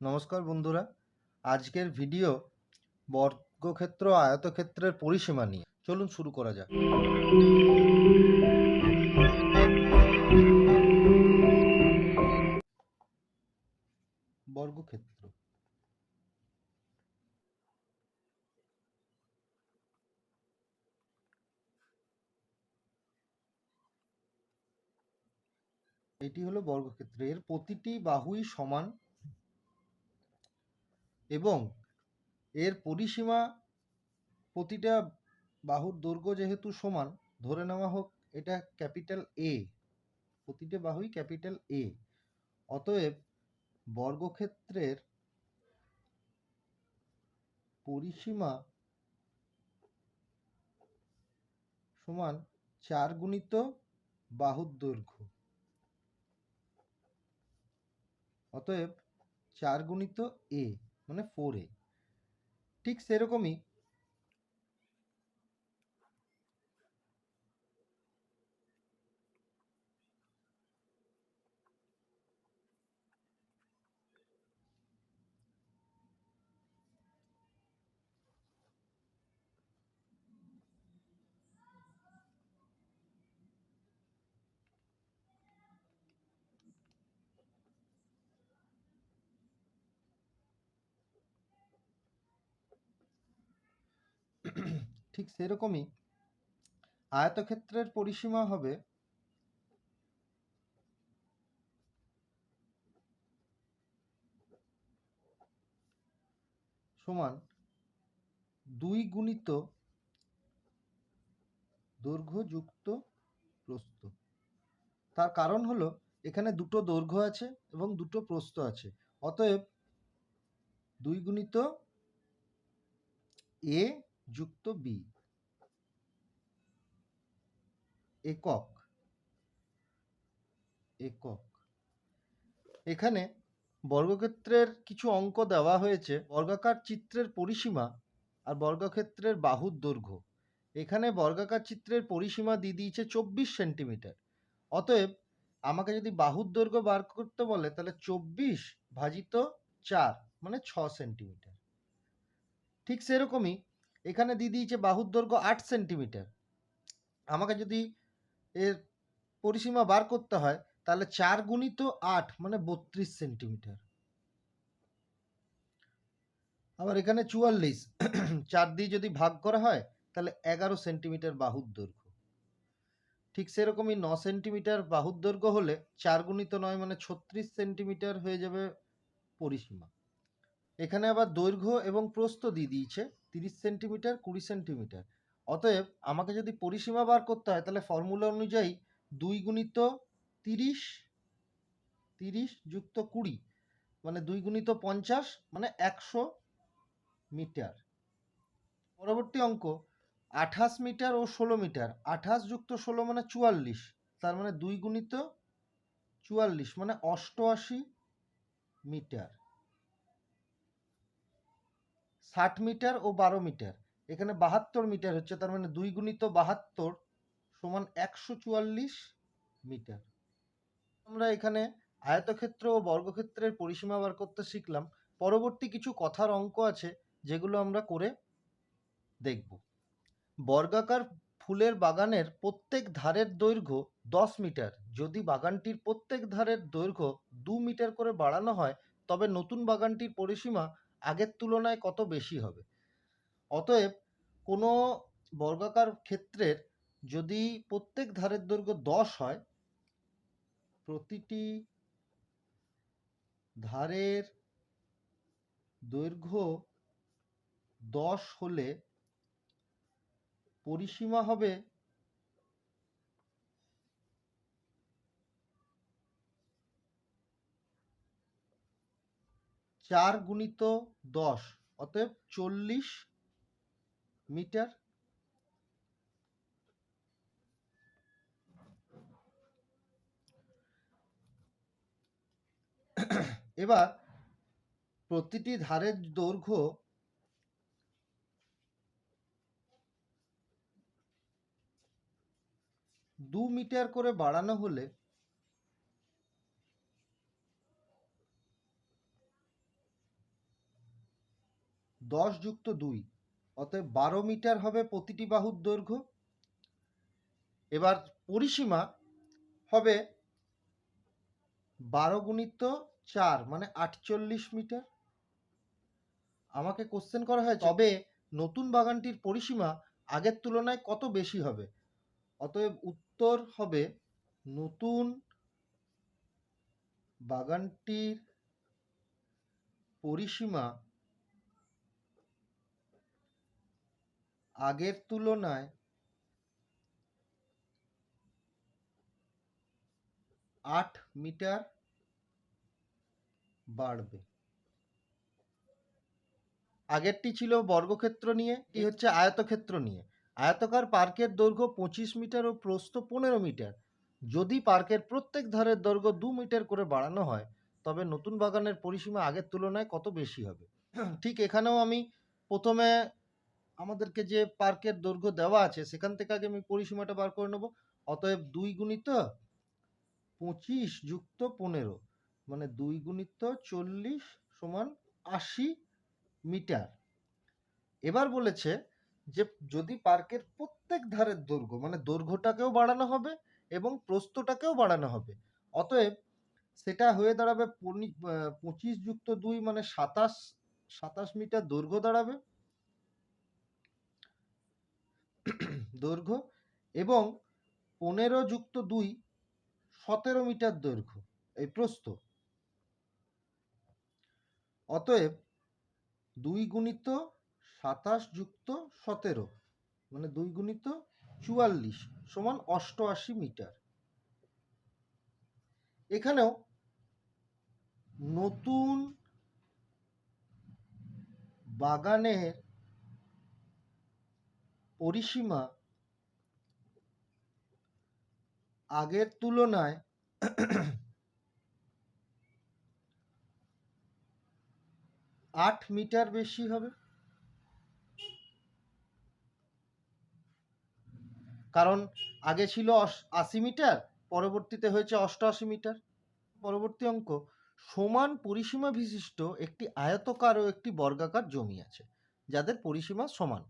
নমস্কার বন্ধুরা, আজকের ভিডিও বর্গক্ষেত্র আয়তক্ষেত্রের পরিসীমা নিয়ে। চলুন শুরু করা যাক। বর্গক্ষেত্র এটি হলো বর্গক্ষেত্র। এর প্রতিটি বাহুই সমান এবং এর পরিসীমা, প্রতিটা বাহুর দৈর্ঘ্য যেহেতু সমান, ধরে নেওয়া হোক এটা ক্যাপিটাল এ, প্রতিটা বাহুই ক্যাপিটাল এ। অতএব বর্গক্ষেত্রের পরিসীমা সমান 4 গুণিত বাহুর দৈর্ঘ্য। অতএব 4 গুণিত এ মানে 4a। ঠিক সেরকমই ঠিক সেরকমই আয়তক্ষেত্রের পরিসীমা হবে সমান 2 গুণিত দৈর্ঘ্য যুক্ত প্রস্থ। তার কারণ হলো এখানে দুটো দৈর্ঘ্য আছে এবং দুটো প্রস্থ আছে। অতএব 2 গুণিত এ যুক্ত বি একক। একক এখানে বর্গক্ষেত্রের কিছু অঙ্ক দেওয়া হয়েছে। বর্গাকার চিত্রের পরিসীমা আর বর্গক্ষেত্রের বাহুর দৈর্ঘ্য। এখানে বর্গাকার চিত্রের পরিসীমা দিয়ে দিয়েছে 24 সেন্টিমিটার। অতএব আমাকে যদি বাহুর দৈর্ঘ্য বার করতে বলে তাহলে 24 ভাজিত 4 মানে 6 সেন্টিমিটার। ঠিক সেরকমই এখানে দিয়ে দিয়েছে বাহুর দৈর্ঘ্য 8 সেন্টিমিটার। আমাকে যদি এর পরিসীমা বার করতে হয় তাহলে 4 গুণিত 8 মানে 32 সেন্টিমিটার। আবার এখানে 44 4 দিয়ে যদি ভাগ করা হয় তাহলে 11 সেন্টিমিটার বাহুর দৈর্ঘ্য। ঠিক সেরকমই 9 সেন্টিমিটার বাহুর দৈর্ঘ্য হলে 4 গুণিত 9 মানে 36 সেন্টিমিটার হয়ে যাবে পরিসীমা। এখানে আবার দৈর্ঘ্য এবং প্রস্থ দিয়ে দিয়েছে 30 সেন্টিমিটার 20 সেন্টিমিটার। অতএব আমাকে যদি পরিসীমা বার করতে হয় তাহলে ফর্মুলা অনুযায়ী 2 গুণিত 30 30 যুক্ত 20 মানে 2 গুণিত 50 মানে 100 মিটার। পরবর্তী অঙ্ক 28 মিটার ও 16 মিটার। 28 যুক্ত 16 মানে 44, তার মানে 2 গুণিত 44 মানে 88 মিটার। 60 মিটার ও 12 মিটার। এখানে 72 মিটার হচ্ছে, তার মানে 2 গুণিত 72 সমান 144 মিটার। আমরা এখানে আয়তক্ষেত্র ও বর্গক্ষেত্রের পরিসীমা বার করতে শিখলাম। পরবর্তী কিছু কথার অঙ্ক আছে যেগুলো আমরা করে দেখব। বর্গাকার ফুলের বাগানের প্রত্যেক ধারের দৈর্ঘ্য 10 মিটার। যদি বাগানটির প্রত্যেক ধারের দৈর্ঘ্য 2 মিটার করে বাড়ানো হয় তবে নতুন বাগানটির পরিসীমা আগের তুলনায় কত বেশি হবে? অতএব কোনো বর্গাকার ক্ষেত্রের যদি প্রত্যেক ধারের দৈর্ঘ্য 10 হয়, প্রতিটি ধারের দৈর্ঘ্য 10 হলে পরিসীমা হবে 4 গুণিত 10, অতএব 40 মিটার। এবার প্রতিটি ধারের দৈর্ঘ্য 2 মিটার করে বাড়ানো হলে 10 যুক্ত 2, অতএব 12 মিটার হবে প্রতিটি বাহুর দৈর্ঘ্য। এবার পরিসীমা হবে 12 গুণিত 4 মানে 48 মিটার। আমাকে কোশ্চেন করা হয়েছে তবে নতুন বাগানটির পরিসীমা আগের তুলনায় কত বেশি হবে। অতএব উত্তর হবে নতুন বাগানটির পরিসীমা আগের তুলনায় 8 মিটার বাড়বে। আগেরটি ছিল বর্গক্ষেত্র নিয়ে, এটি হচ্ছে আয়তক্ষেত্র নিয়ে। আয়তকার পার্কের দৈর্ঘ্য 25 মিটার ও প্রস্থ 15 মিটার। যদি পার্কের প্রত্যেক ধারের দৈর্ঘ্য 2 মিটার করে বাড়ানো হয় তবে নতুন বাগানের পরিসীমা আগের তুলনায় কত বেশি হবে। ঠিক এখানেও আমি প্রথমে আমাদেরকে যে পার্কের দৈর্ঘ্য দেওয়া আছে সেখান থেকে আগে আমি পরিসীমাটা বার করে নেব। অতএব 2 গুণিত 25 যুক্ত 15 মানে 2 গুণিত 40 সমান 80 মিটার। এবার বলেছে যে যদি পার্কের প্রত্যেক ধারের দৈর্ঘ্য মানে দৈর্ঘ্যটাকেও বাড়ানো হবে এবং প্রস্থটাকেও বাড়ানো হবে, অতএব সেটা হয়ে দাঁড়াবে 25 যুক্ত 2 মানে 27 মিটার দৈর্ঘ্য দাঁড়াবে দৈর্ঘ্য, এবং 15 যুক্ত 2 17 মিটার দৈর্ঘ্য এই প্রস্থ। অতএব 2 গুণিত 27 যুক্ত 17 মানে 2 গুণিত 44 সমান 88 মিটার। এখানেও নতুন বাগানের পরিসীমা আগের তুলনায় 8 মিটার বেশি হবে। কারণ আগে ছিল 80 মিটার, পরবর্তীতে হয়েছে 88 মিটার। পরবর্তী অঙ্ক, সমান পরিসীমা বিশিষ্ট একটি আয়তকার ও একটি বর্গাকার জমি আছে যাদের পরিসীমা সমান।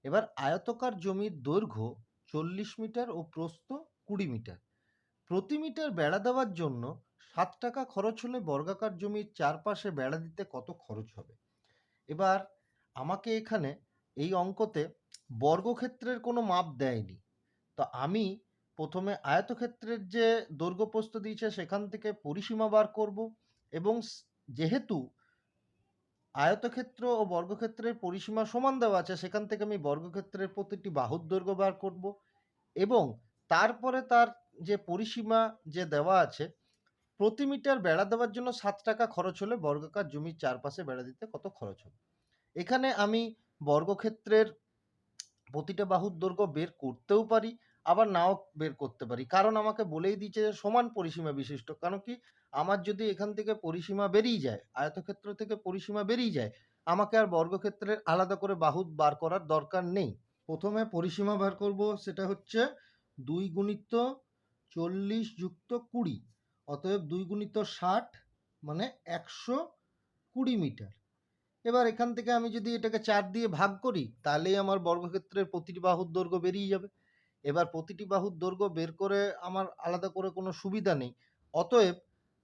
এবার আয়তকার জমির দৈর্ঘ্য 40 মিটার ও প্রস্থ 20 মিটার। প্রতি মিটার বেড়া দেওয়ার জন্য 7 টাকা খরচ হলে বর্গাকার জমির চারপাশে বেড়া দিতে কত খরচ হবে। এবার আমাকে এখানে এই অঙ্কতে বর্গক্ষেত্রের কোনো মাপ দেয়নি, তো আমি প্রথমে আয়তক্ষেত্রের যে দৈর্ঘ্য প্রস্থ দিয়েছে সেখান থেকে পরিসীমা বার করব, এবং যেহেতু আয়তক্ষেত্র ও বর্গক্ষেত্রের পরিসীমা সমান দেওয়া আছে সেখান থেকে আমি বর্গক্ষেত্রের প্রতিটি বাহুর দৈর্ঘ্য বার করব, এবং তারপরে তার যে পরিসীমা যে দেওয়া আছে প্রতি মিটার বেড়া দেওয়ার জন্য 7 টাকা খরচ হলে বর্গাকার জমির চারপাশে বেড়া দিতে কত খরচ হবে। এখানে আমি বর্গক্ষেত্রের প্রতিটা বাহুর দৈর্ঘ্য বের করতেও পারি আবার নাও বের করতে পারি, কারণ আমাকে বলেই দিয়েছে যে সমান পরিসীমা বিশিষ্ট। কারণ কি, আমার যদি এখান থেকে পরিসীমা বেরিয়ে যায়, আয়তক্ষেত্র থেকে পরিসীমা বেরিয়ে যায়, আমাকে আর বর্গক্ষেত্রের আলাদা করে বাহু বার করার দরকার নেই। প্রথমে পরিসীমা বার করব, সেটা হচ্ছে 2 গুণিত 40 যুক্ত 20, অতএব 2 গুণিত 60 মানে 120 মিটার। এবার এখান থেকে আমি যদি এটাকে 4 দিয়ে ভাগ করি তাহলেই আমার বর্গক্ষেত্রের প্রতিটি বাহুর দৈর্ঘ্য বেরিয়ে যাবে। এবার প্রতিটি বাহুর দৈর্ঘ্য বের করে আমার আলাদা করে কোনো সুবিধা নেই, অতএব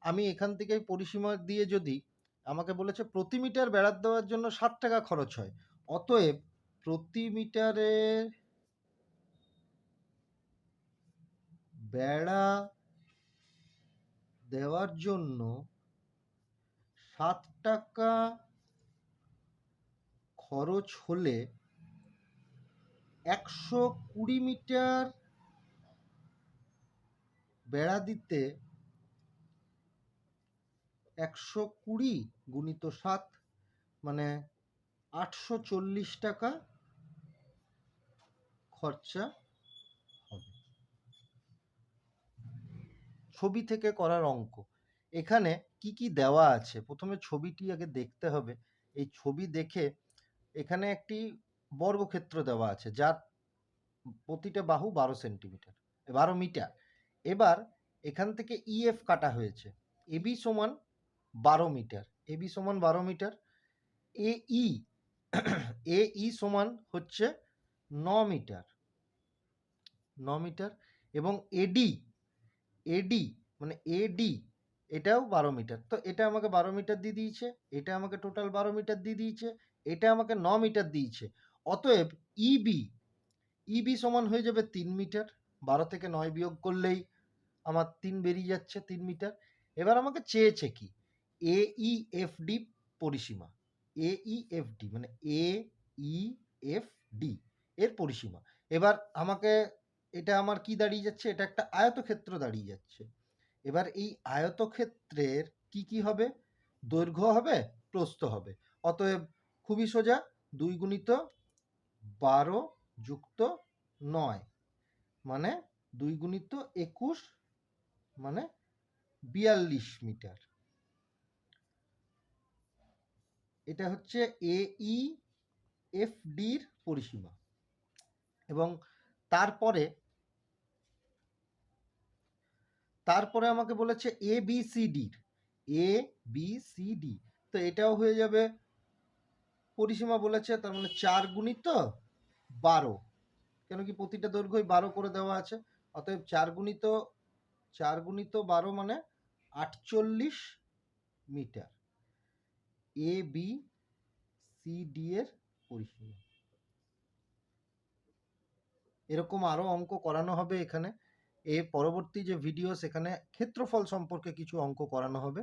আমি এখান থেকে পরিসীমা দিয়ে যদি আমাকে বলেছে প্রতি মিটার বেড়া দেওয়ার জন্য 7 টাকা খরচ হয়, অতএব প্রতি মিটারে বেড়া দেওয়ার জন্য 7 টাকা খরচ হলে 120 মিটার বেড়া দিতে 120 গুণিত 7 মানে 840 টাকা খরচা হবে। ছবি থেকে করার অঙ্ক, এখানে কি কি দেওয়া আছে প্রথমে ছবিটি আগে দেখতে হবে। এই ছবি দেখে এখানে একটি বর্গক্ষেত্র দেওয়া আছে যার প্রতিটা বাহু 12 সেন্টিমিটার 12 মিটার। এবার এখান থেকে ইএফ কাটা হয়েছে, এবি সমান 12 মিটার, এবি সমান 12 মিটার, এ ই এ ই সমান হচ্ছে 9 মিটার, 9 মিটার, এবং এডি, এডি মানে এডি এটাও 12 মিটার। তো এটা আমাকে 12 মিটার দিয়ে দিয়েছে, এটা আমাকে টোটাল 12 মিটার দিয়ে দিয়েছে, এটা আমাকে 9 মিটার দিয়েছে। অতএব ইবি, ইবি সমান হয়ে যাবে 3 মিটার। 12 থেকে 9 বিয়োগ করলেই আমার 3 বেরিয়ে যাচ্ছে, 3 মিটার। এবার আমাকে চেয়েছে কি, এ ই এফ ডি পরিসীমা, এ ই এফ ডি মানে এ ই এফ ডি এর পরিসীমা। এবার আমাকে এটা আমার কি দাঁড়িয়ে যাচ্ছে, এটা একটা আয়তক্ষেত্র দাঁড়িয়ে যাচ্ছে। এবার এই আয়তক্ষেত্রের কি কি হবে, দৈর্ঘ্য হবে, প্রস্থ হবে। অতএব খুবই সোজা, 2 গুণিত 12 যুক্ত 9 মানে 2 গুণিত 21 মানে 42 মিটার। এটা হচ্ছে এ ই এফ ডির পরিসীমা। এবং তারপরে তারপরে আমাকে বলেছে এ বি সি ডির, এ বি সি ডি। তো এটাও হয়ে যাবে পরিসীমা বলেছে, তার মানে 4 গুণিত 12, কেন কি প্রতিটা দৈর্ঘ্যই 12 করে দেওয়া আছে। অতএব 4 গুণিত 12 মানে 48 metre A B C D এর পরিসীমা। এরকম আরো অঙ্ক করানো হবে এখানে। এর পরবর্তী যে ভিডিও, সেখানে ক্ষেত্রফল সম্পর্কে কিছু অঙ্ক করানো হবে।